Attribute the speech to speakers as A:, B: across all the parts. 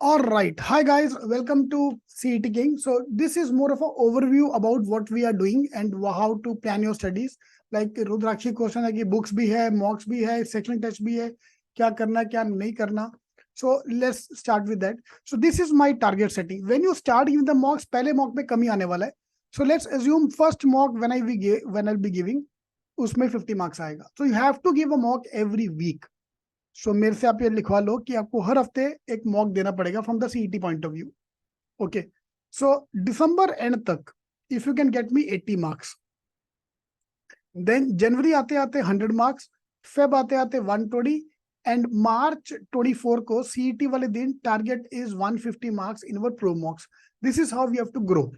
A: All right. Hi, guys. Welcome to CET King. So, this is more of an overview about what we are doing and how to plan your studies. Like Rudrakshi question है कि books भी है, मॉक्स भी है, section test भी है, क्या करना क्या नहीं करना. So let's start with that. So this is my target setting. When you start giving the mocks, पहले mock में कमी आने वाला है. So let's assume first mock when I'll be giving, उसमें 50 marks आएगा. So you have to give a mock every week. सो मेरे से आप ये लिखवा लो कि आपको हर हफ्ते एक मॉक देना पड़ेगा from the CET point of view. Okay, so December end तक if you can get me 80 marks, then जनवरी आते आते 100 मार्क्स, फेब आते आते 120, एंड मार्च 24 को सीईटी वाले दिन target is 150 marks in our pro mocks. This is how we have to grow.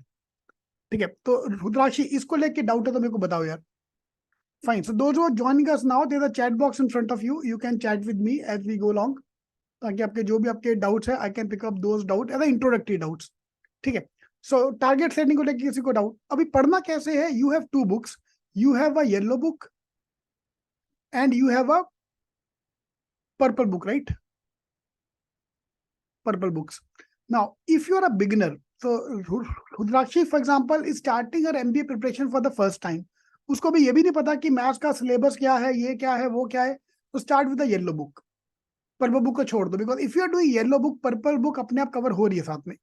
A: ठीक है, तो रुद्राक्षी इसको लेके डाउट है तो मेरे को बताओ यार. Fine. So those who are joining us now, there's a chat box in front of you. You can chat with me as we go along. ताकि आपके जो भी आपके डाउट्स है, I can pick up those doubt as introductory doubts. ठीक है, सो target setting को लेकर किसी को डाउट, अभी पढ़ना कैसे है? You have two books. You have a yellow book and you have a purple book, right? Purple books. Now if you are a beginner, so Rudrakshi for example is starting her MBA preparation for the first time. उसको भी ये भी नहीं पता कि maths का syllabus क्या है, ये क्या है, वो क्या है. तो start with the yellow book. Purple book को छोड़ दो, because if you are doing yellow book, purple book अपने आप कवर हो रही है साथ में.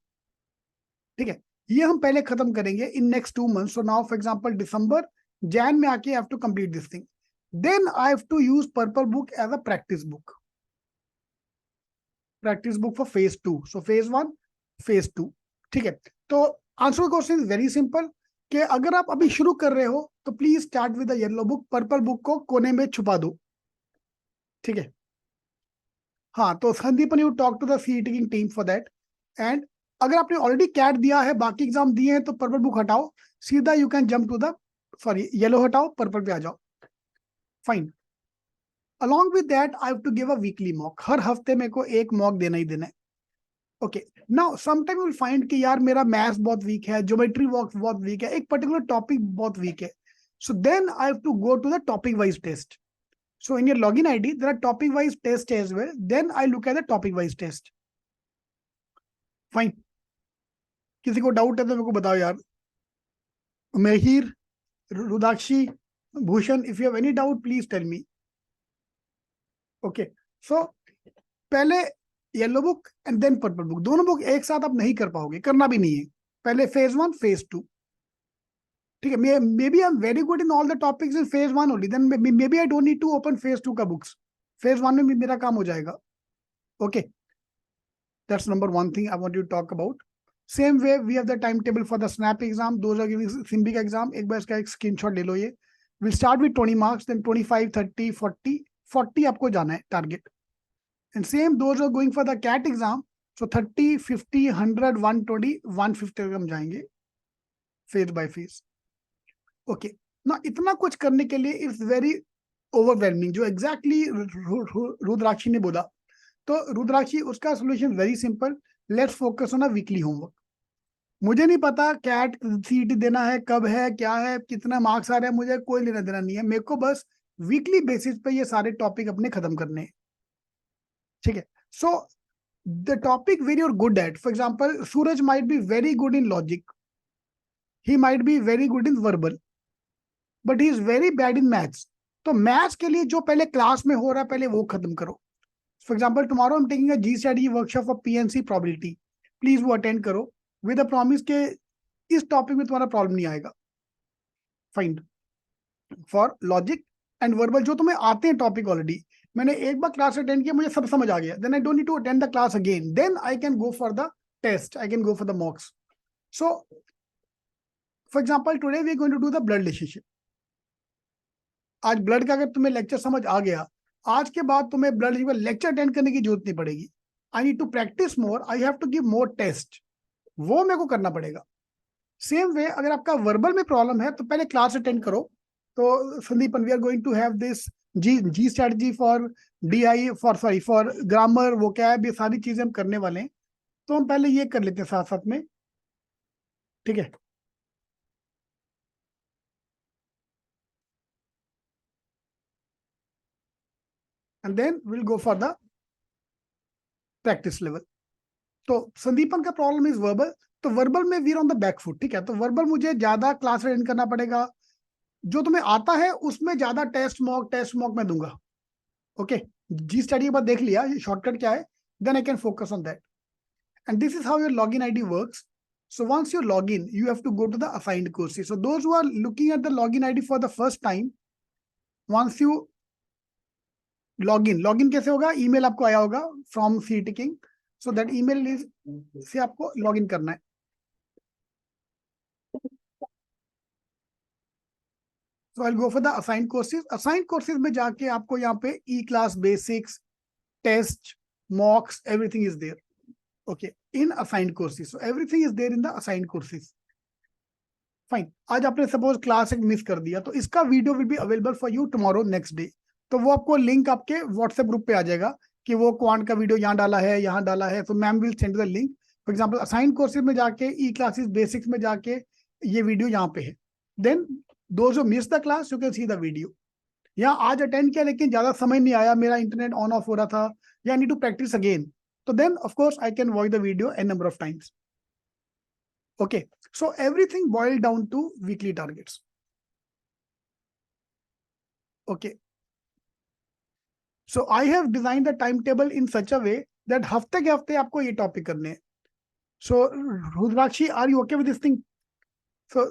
A: ठीक है, ये हम पहले खत्म करेंगे in next 2 months. So now for example December Jan में आके have to complete this thing. Then I have to use purple book as a practice book. Practice book for phase 2. So phase 1, phase 2. ठीक है, तो answer question is very simple कि अगर आप अभी शुरू कर रहे हो तो please start with the yellow book. Purple book को कोने में छुपा दो. ठीक है, हाँ. तो Sandipan, you talk to the CET team for that. And अगर आपने ऑलरेडी कैट दिया है, बाकी एग्जाम दिए हैं, तो पर्पल बुक हटाओ, सीधा you can jump to the, sorry yellow हटाओ, पर्पल पे आ जाओ. Fine. Along with that I have to give a weekly mock. हर हफ्ते मेरे को एक मॉक देना ही देना है. Okay, now sometime you will find कि यार मेरा मैथ्स बहुत वीक है, ज्योमेट्री बहुत वीक है, एक पर्टिकुलर टॉपिक बहुत वीक है. So then I have to go to the topic wise test. So in your login ID, there are topic wise tests as well. Then I look at the topic wise test. Fine. किसी को doubt है तो मेरे को बताओ यार. Mahir, Rudakshi, Bhushan, if you have any doubt, please tell me. Okay. So पहले yellow book and then purple book. दोनों बुक एक साथ आप नहीं कर पाओगे, करना भी नहीं है. पहले फेज 1, फेज 2. ठीक है, maybe I am very good in all the topics in phase 1 only, then maybe I don't need to open phase 2 का बुक्स. फेज 1 में मेरा काम हो जाएगा. Okay, that's number one thing I want you to talk about. Same way we have the timetable for the SNAP exam. Those are giving Simbi exam. एक बार इसका एक screenshot ले लो ये. We'll start with 20 marks, then 25, 30, 40. 40 आपको जाना है target. And same those are going for the CAT exam. So 30, 50, 100, 120, 150 तक हम जाएंगे phase by phase. Okay. Now इतना कुछ करने के लिए it's very overwhelming. जो exactly रुद्राक्षी ने बोला, तो रुद्राक्षी उसका solution very simple. Let's focus on a weekly homework. मुझे नहीं पता कैट सीईटी देना है, कब है, क्या है, कितना मार्क्स आ रहे हैं, मुझे कोई लेना देना नहीं है. मेरे को बस वीकली बेसिस पे ये सारे टॉपिक अपने खत्म करने हैं. ठीक है, सो द टॉपिक वेरी और good at, for example Suraj might be very good in logic, he might be very good in verbal, but he is very bad in maths. तो मैथ्स के लिए जो पहले क्लास में हो रहा है पहले वो खत्म करो. For example, tomorrow I'm taking a GSTAT workshop for PNC probability. Please वो attend करो with a promise के इस टॉपिक में तुम्हारा प्रॉब्लम नहीं आएगा. Fine. For logic and verbal जो तुम्हें आते हैं टॉपिक ऑलरेडी, मैंने एक बार क्लास अटेंड किया, मुझे सब समझ आ गया, then I don't need to attend the class again. Then I can go for the test, I can go for the mocks. So for example today we are going to do the blood relationship. आज blood का अगर तुम्हें lecture समझ आ गया, आज के बाद तुम्हें ब्लड लेक्चर अटेंड करने की जरूरत नहीं पड़ेगी. I need to practice more, I have to give more test, वो मेरे को करना पड़ेगा. सेम वे अगर आपका वर्बल में प्रॉब्लम है तो पहले क्लास अटेंड करो. तो Sandipan, we are going to have this जी strategy for DI for grammar, वो क्या है, ये सारी चीजें हम करने वाले हैं. तो हम पहले ये कर लेते हैं साथ साथ में. ठीक है, and then we'll go for the practice level. तो संदीपन का प्रॉब्लम इज वर्बल, तो वर्बल में we are on the back foot, ठीक है। तो वर्बल मुझे ज्यादा क्लास अटेंड करना पड़ेगा, जो तुम्हें आता है उसमें ज्यादा टेस्ट मॉक में दूंगा। ओके, जी स्टडी के बाद देख लिया शॉर्टकट क्या है, then I can focus on that. And this is how your login ID works. So once you log in, you have to go to the assigned courses. So those who are looking at the login ID for the first time, once you login कैसे होगा, email आपको आया होगा from CET King. So that email is से आपको login करना है। So I'll go for the assigned courses. Assigned courses में जाके आपको यहाँ पे E-class basics, test, mocks, everything is there. Okay, in assigned courses. So everything is there in the assigned courses. Fine, आज आपने सपोज क्लास एक miss कर दिया, तो इसका video will be available for you tomorrow next day. तो वो आपको लिंक आपके व्हाट्सएप ग्रुप पे आ जाएगा कि वो क्वांट का वीडियो यहाँ डाला है, यहाँ डाला है। तो ma'am will send the link. For example assign courses में जाके ई क्लासेस बेसिक्स में जाके ये वीडियो यहाँ पे है। Then those who miss the class you can see the video. यहाँ आज अटेंड किया लेकिन ज्यादा समझ नहीं आया, मेरा इंटरनेट ऑन ऑफ हो रहा था, या नीड टू प्रैक्टिस अगेन, तो then of course I can watch the video n number of times. Okay, so everything boiled down to weekly targets. Okay, so I have designed the timetable in such a way that हफ्ते के हफ्ते आपको ये topic करने हैं। So Rudrakshi, are you okay with this thing? So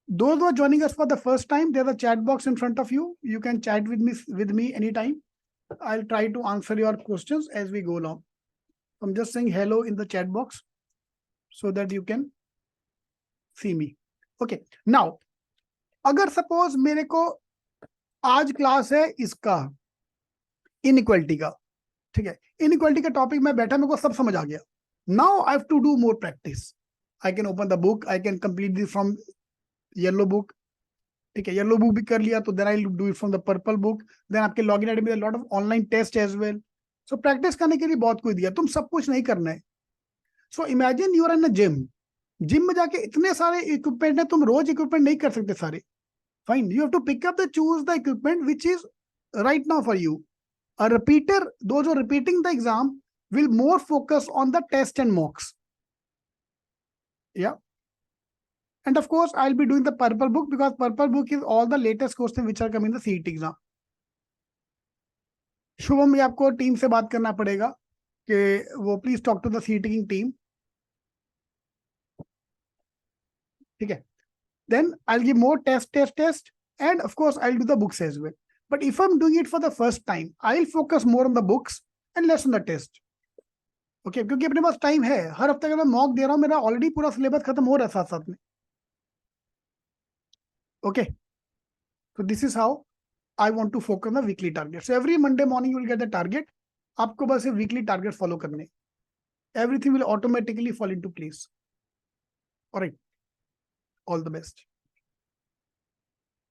A: those who are joining us for the first time, there's a chat box in front of you. You can chat with me anytime. I'll try to answer your questions as we go along. I'm just saying hello in the chat box so that you can see me. Okay, now अगर suppose मेरे को आज class है इसका inequality का, ठीक है, inequality का टॉपिक में बैठा, मेरे को सब समझ आ गया। Now I have to do more practice. I can open the book, I can complete this from yellow book, ठीक है, येलो बुक भी कर लिया, तो then I do it from the purple book. Then आपके लॉगिन आईडी में lot of online test as well. So practice करने के लिए बहुत कुछ दिया, तुम सब कुछ नहीं करना है। So imagine you are in a gym में जाके इतने सारे इक्विपमेंट है, तुम रोज इक्विपमेंट नहीं कर सकते सारे। Fine, you have to pick up choose the equipment which is right now for you. A repeater, those who are repeating the exam will more focus on the test and mocks. Yeah. And of course, I'll be doing the purple book because purple book is all the latest questions which are coming in the CET exam. Shubham, ये आपको team से बात करना पड़ेगा कि वो please talk to the CET team, ठीक है। Then I'll give more test, and of course I'll do the books as well. But if I'm doing it for the first time, I'll focus more on the books and less on the test. Okay, क्योंकि अपने पास time है, हर हफ्ते का मैं mock दे रहा हूँ, मेरा already पूरा सिलेबस खत्म हो रहा है साथ साथ में। Okay, so this is how I want to focus on the weekly target. So every Monday morning you will get the target. आपको बस ये weekly target follow करने, everything will automatically fall into place. All right, all the best.